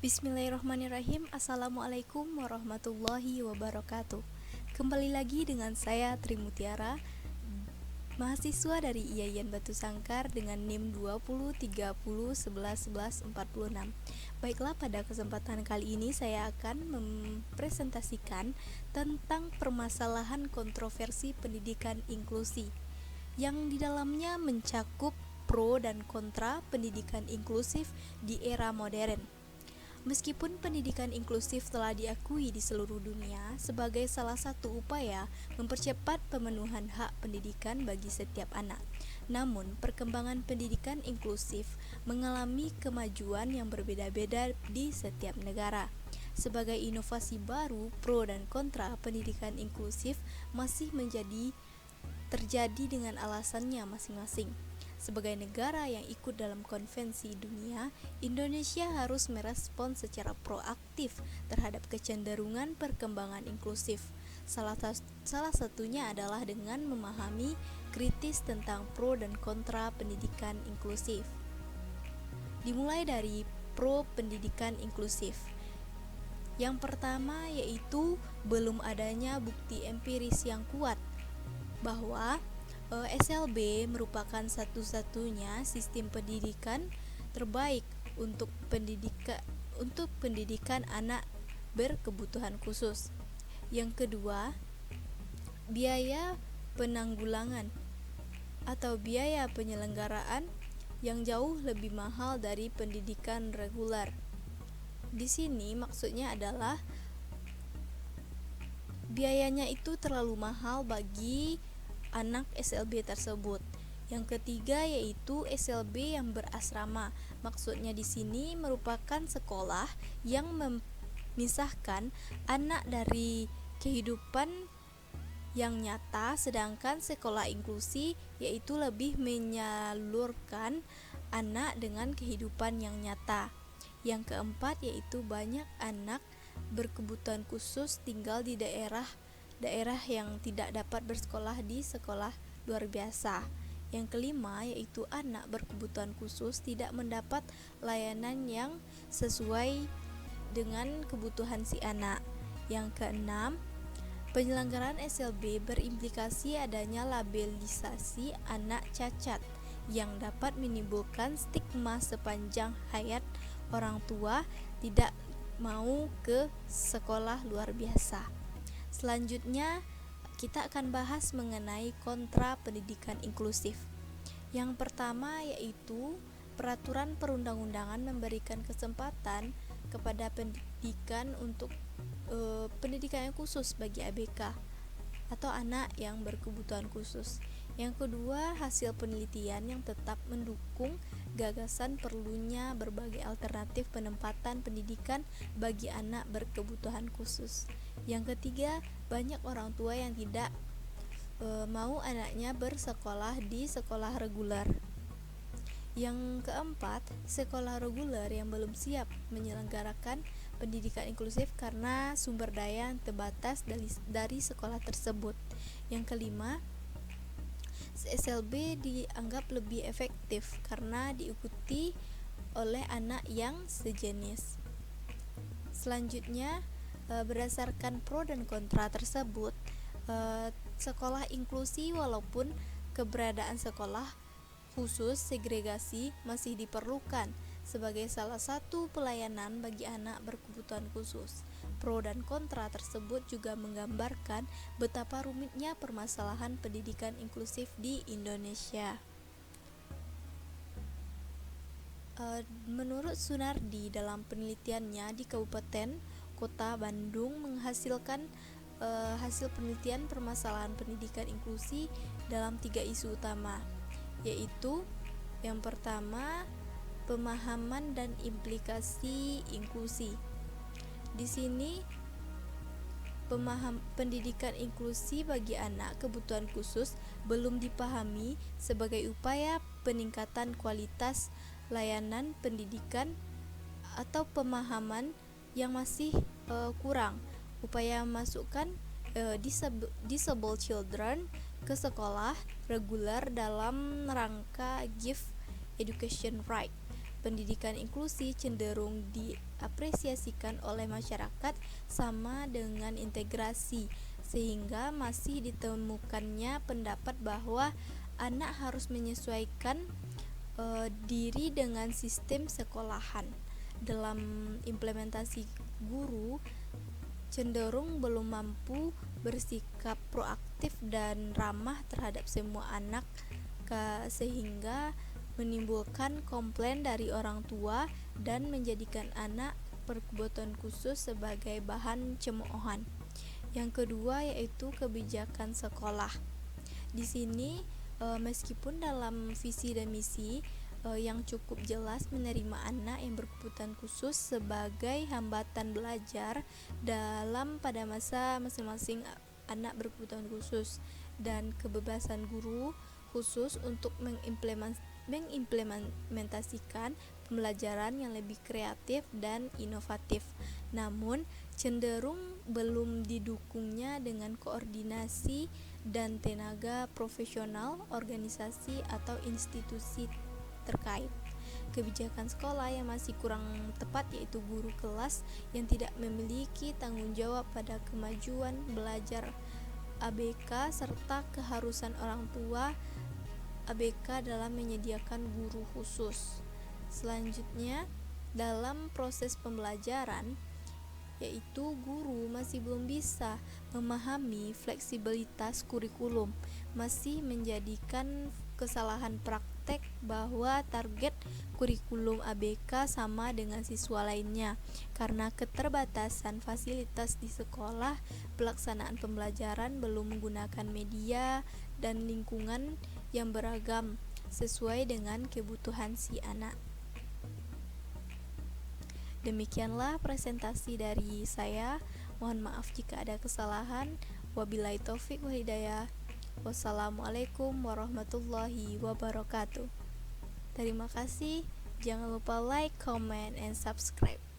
Bismillahirrahmanirrahim. Assalamualaikum warahmatullahi wabarakatuh. Kembali lagi dengan saya Trimutiara, mahasiswa dari IAIN Batu Sangkar dengan NIM 2030111146. Baiklah, pada kesempatan kali ini saya akan mempresentasikan tentang permasalahan kontroversi pendidikan inklusi yang di dalamnya mencakup pro dan kontra pendidikan inklusif di era modern. Meskipun pendidikan inklusif telah diakui di seluruh dunia sebagai salah satu upaya mempercepat pemenuhan hak pendidikan bagi setiap anak, namun perkembangan pendidikan inklusif mengalami kemajuan yang berbeda-beda di setiap negara. Sebagai inovasi baru, pro dan kontra pendidikan inklusif masih terjadi dengan alasannya masing-masing. Sebagai negara yang ikut dalam konvensi dunia, Indonesia harus merespons secara proaktif terhadap kecenderungan perkembangan inklusif. Salah satunya adalah dengan memahami kritis tentang pro dan kontra pendidikan inklusif. Dimulai dari pro pendidikan inklusif. Yang pertama yaitu belum adanya bukti empiris yang kuat bahwa SLB merupakan satu-satunya sistem pendidikan terbaik untuk pendidikan anak berkebutuhan khusus. Yang kedua, biaya penanggulangan atau biaya penyelenggaraan yang jauh lebih mahal dari pendidikan reguler. Di sini maksudnya adalah biayanya itu terlalu mahal bagi anak SLB tersebut. Yang ketiga yaitu SLB yang berasrama. Maksudnya di sini merupakan sekolah yang memisahkan anak dari kehidupan yang nyata, sedangkan sekolah inklusi yaitu lebih menyalurkan anak dengan kehidupan yang nyata. Yang keempat yaitu banyak anak berkebutuhan khusus tinggal di daerah yang tidak dapat bersekolah di sekolah luar biasa. Yang kelima yaitu anak berkebutuhan khusus tidak mendapat layanan yang sesuai dengan kebutuhan si anak. Yang keenam, penyelenggaraan SLB berimplikasi adanya labelisasi anak cacat yang dapat menimbulkan stigma sepanjang hayat orang tua tidak mau ke sekolah luar biasa. Selanjutnya, kita akan bahas mengenai kontra pendidikan inklusif. Yang pertama yaitu peraturan perundang-undangan memberikan kesempatan kepada pendidikan untuk pendidikan yang khusus bagi ABK atau anak yang berkebutuhan khusus. Yang kedua, hasil penelitian yang tetap mendukung gagasan perlunya berbagai alternatif penempatan pendidikan bagi anak berkebutuhan khusus. Yang ketiga, banyak orang tua yang tidak mau anaknya bersekolah di sekolah reguler. Yang keempat, sekolah reguler yang belum siap menyelenggarakan pendidikan inklusif karena sumber daya yang terbatas dari sekolah tersebut. Yang kelima, SLB dianggap lebih efektif karena diikuti oleh anak yang sejenis. Selanjutnya, berdasarkan pro dan kontra tersebut, sekolah inklusi walaupun keberadaan sekolah khusus segregasi masih diperlukan sebagai salah satu pelayanan bagi anak berkebutuhan khusus. Pro dan kontra tersebut juga menggambarkan betapa rumitnya permasalahan pendidikan inklusif di Indonesia. Menurut Sunardi dalam penelitiannya di Kabupaten Kota Bandung menghasilkan hasil penelitian permasalahan pendidikan inklusi dalam 3 isu utama, yaitu yang pertama, pemahaman dan implikasi inklusi. Di sini pendidikan inklusi bagi anak kebutuhan khusus belum dipahami sebagai upaya peningkatan kualitas layanan pendidikan atau pemahaman yang masih kurang. Upaya memasukkan disable children ke sekolah reguler dalam rangka give education right Pendidikan inklusi cenderung diapresiasikan oleh masyarakat sama dengan integrasi, sehingga masih ditemukannya pendapat bahwa anak harus menyesuaikan diri dengan sistem sekolahan. Dalam implementasi, guru cenderung belum mampu bersikap proaktif dan ramah terhadap semua anak, sehingga menimbulkan komplain dari orang tua dan menjadikan anak berkebutuhan khusus sebagai bahan cemoohan. Yang kedua yaitu kebijakan sekolah. Di sini meskipun dalam visi dan misi yang cukup jelas menerima anak yang berkebutuhan khusus sebagai hambatan belajar pada masa masing-masing anak berkebutuhan khusus, dan kebebasan guru khusus untuk mengimplementasikan pembelajaran yang lebih kreatif dan inovatif. Namun, cenderung belum didukungnya dengan koordinasi dan tenaga profesional organisasi atau institusi terkait. Kebijakan sekolah yang masih kurang tepat yaitu guru kelas yang tidak memiliki tanggung jawab pada kemajuan belajar ABK serta keharusan orang tua ABK dalam menyediakan guru khusus. Selanjutnya, dalam proses pembelajaran, yaitu guru masih belum bisa memahami fleksibilitas kurikulum, masih menjadikan kesalahan praktek bahwa target kurikulum ABK sama dengan siswa lainnya. Karena keterbatasan fasilitas di sekolah, pelaksanaan pembelajaran belum menggunakan media dan lingkungan yang beragam sesuai dengan kebutuhan si anak. Demikianlah presentasi dari saya. Mohon maaf jika ada kesalahan. Wabillahi taufik wal hidayah. Wassalamualaikum warahmatullahi wabarakatuh. Terima kasih. Jangan lupa like, comment, and subscribe.